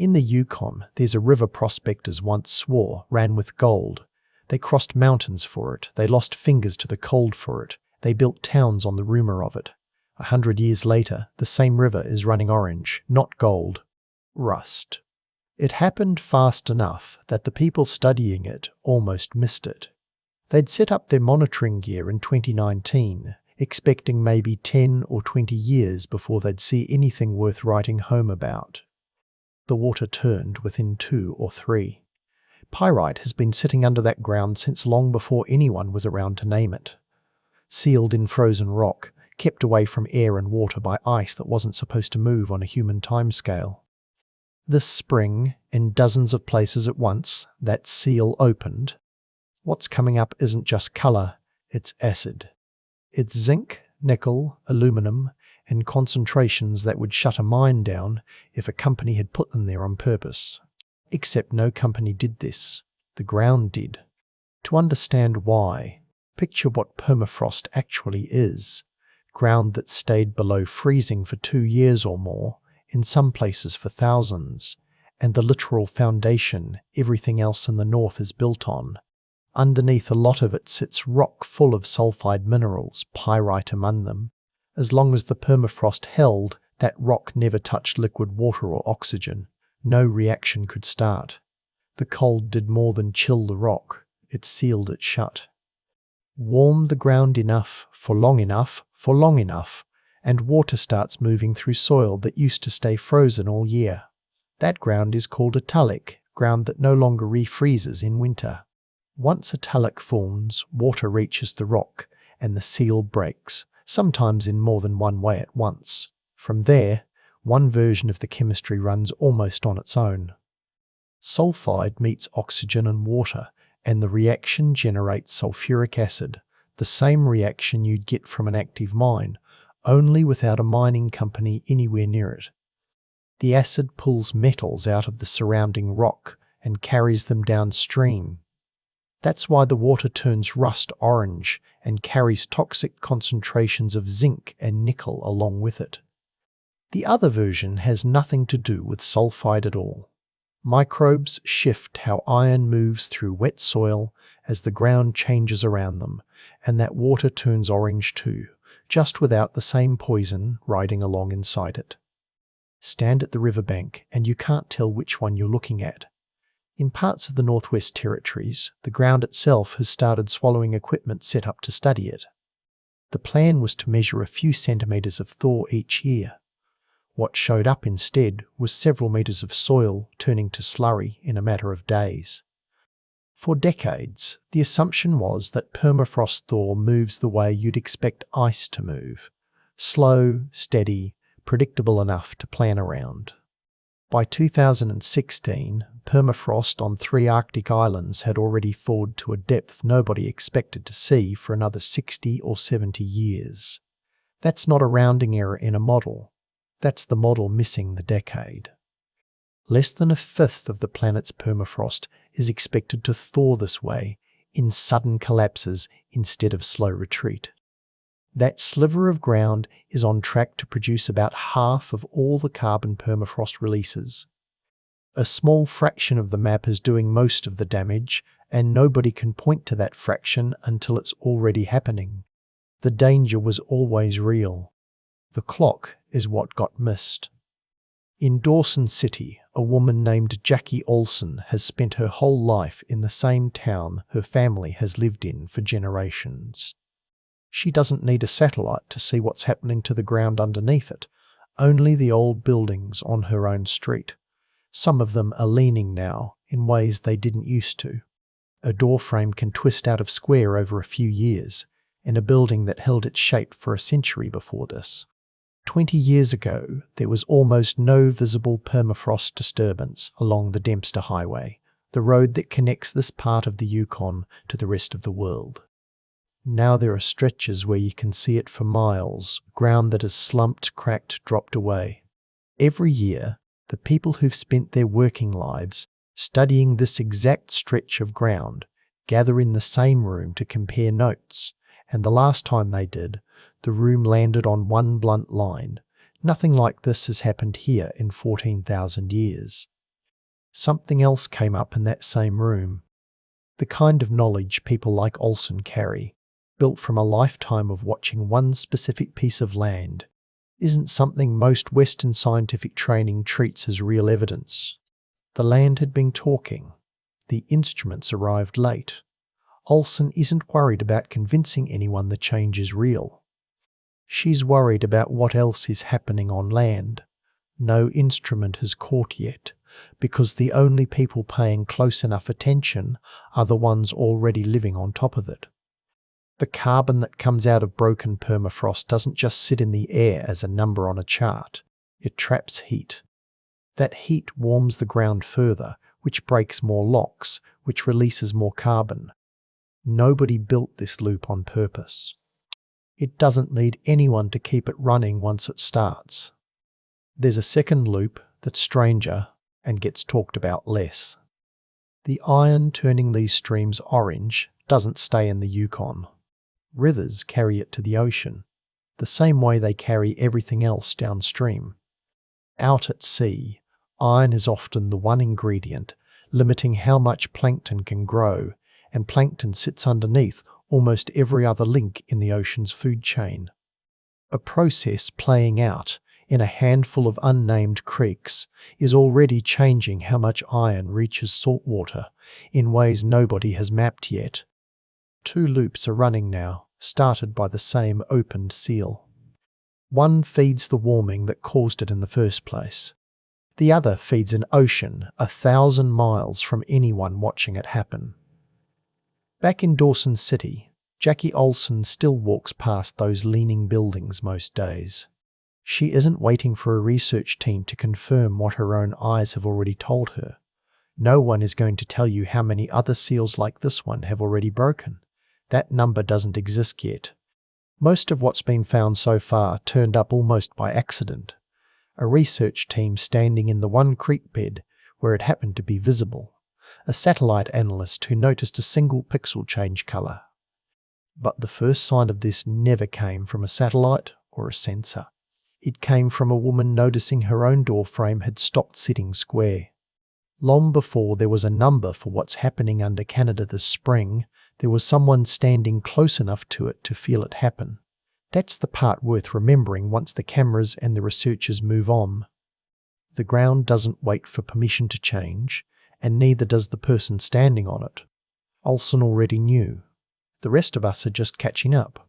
In the Yukon, there's a river prospectors once swore ran with gold. They crossed mountains for it, they lost fingers to the cold for it, they built towns on the rumour of it. 100 years later, the same river is running orange, not gold, rust. It happened fast enough that the people studying it almost missed it. They'd set up their monitoring gear in 2019, expecting maybe 10 or 20 years before they'd see anything worth writing home about. The water turned within 2 or 3. Pyrite has been sitting under that ground since long before anyone was around to name it. Sealed in frozen rock, kept away from air and water by ice that wasn't supposed to move on a human timescale. This spring, in dozens of places at once, that seal opened. What's coming up isn't just colour, it's acid. It's zinc, nickel, aluminum, and concentrations that would shut a mine down if a company had put them there on purpose. Except no company did this. The ground did. To understand why, picture what permafrost actually is. Ground that stayed below freezing for 2 years or more, in some places for thousands, and the literal foundation everything else in the north is built on. Underneath a lot of it sits rock full of sulfide minerals, pyrite among them. As long as the permafrost held, that rock never touched liquid water or oxygen. No reaction could start. The cold did more than chill the rock, it sealed it shut. Warm the ground enough, for long enough, and water starts moving through soil that used to stay frozen all year. That ground is called a tullik, ground that no longer refreezes in winter. Once a tullik forms, water reaches the rock, and the seal breaks, sometimes in more than one way at once. From there, one version of the chemistry runs almost on its own. Sulfide meets oxygen and water, and the reaction generates sulfuric acid, the same reaction you'd get from an active mine, only without a mining company anywhere near it. The acid pulls metals out of the surrounding rock and carries them downstream. That's why the water turns rust orange and carries toxic concentrations of zinc and nickel along with it. The other version has nothing to do with sulfide at all. Microbes shift how iron moves through wet soil as the ground changes around them, and that water turns orange too, just without the same poison riding along inside it. Stand at the riverbank and you can't tell which one you're looking at. In parts of the Northwest Territories, the ground itself has started swallowing equipment set up to study it. The plan was to measure a few centimetres of thaw each year. What showed up instead was several metres of soil turning to slurry in a matter of days. For decades, the assumption was that permafrost thaw moves the way you'd expect ice to move. Slow, steady, predictable enough to plan around. By 2016, permafrost on 3 Arctic islands had already thawed to a depth nobody expected to see for another 60 or 70 years. That's not a rounding error in a model. That's the model missing the decade. Less than a fifth of the planet's permafrost is expected to thaw this way, in sudden collapses instead of slow retreat. That sliver of ground is on track to produce about half of all the carbon permafrost releases. A small fraction of the map is doing most of the damage, and nobody can point to that fraction until it's already happening. The danger was always real. The clock is what got missed. In Dawson City, a woman named Jackie Olson has spent her whole life in the same town her family has lived in for generations. She doesn't need a satellite to see what's happening to the ground underneath it, only the old buildings on her own street. Some of them are leaning now in ways they didn't used to. A doorframe can twist out of square over a few years, in a building that held its shape for a century before this. 20 years ago, there was almost no visible permafrost disturbance along the Dempster Highway, the road that connects this part of the Yukon to the rest of the world. Now there are stretches where you can see it for miles, ground that is slumped, cracked, dropped away. Every year, the people who've spent their working lives studying this exact stretch of ground gather in the same room to compare notes, and the last time they did, the room landed on one blunt line. Nothing like this has happened here in 14,000 years. Something else came up in that same room. The kind of knowledge people like Olsen carry, built from a lifetime of watching one specific piece of land, isn't something most Western scientific training treats as real evidence. The land had been talking. The instruments arrived late. Olsen isn't worried about convincing anyone the change is real. She's worried about what else is happening on land. No instrument has caught yet, because the only people paying close enough attention are the ones already living on top of it. The carbon that comes out of broken permafrost doesn't just sit in the air as a number on a chart. It traps heat. That heat warms the ground further, which breaks more locks, which releases more carbon. Nobody built this loop on purpose. It doesn't need anyone to keep it running once it starts. There's a second loop that's stranger and gets talked about less. The iron turning these streams orange doesn't stay in the Yukon. Rivers carry it to the ocean, the same way they carry everything else downstream. Out at sea, iron is often the one ingredient limiting how much plankton can grow, and plankton sits underneath almost every other link in the ocean's food chain. A process playing out in a handful of unnamed creeks is already changing how much iron reaches saltwater in ways nobody has mapped yet. 2 loops are running now, started by the same opened seal. One feeds the warming that caused it in the first place. The other feeds an ocean 1,000 miles from anyone watching it happen. Back in Dawson City, Jackie Olsen still walks past those leaning buildings most days. She isn't waiting for a research team to confirm what her own eyes have already told her. No one is going to tell you how many other seals like this one have already broken. That number doesn't exist yet. Most of what's been found so far turned up almost by accident. A research team standing in the one creek bed where it happened to be visible. A satellite analyst who noticed a single pixel change colour. But the first sign of this never came from a satellite or a sensor. It came from a woman noticing her own doorframe had stopped sitting square. Long before there was a number for what's happening under Canada this spring, there was someone standing close enough to it to feel it happen. That's the part worth remembering once the cameras and the researchers move on. The ground doesn't wait for permission to change, and neither does the person standing on it. Olsen already knew. The rest of us are just catching up.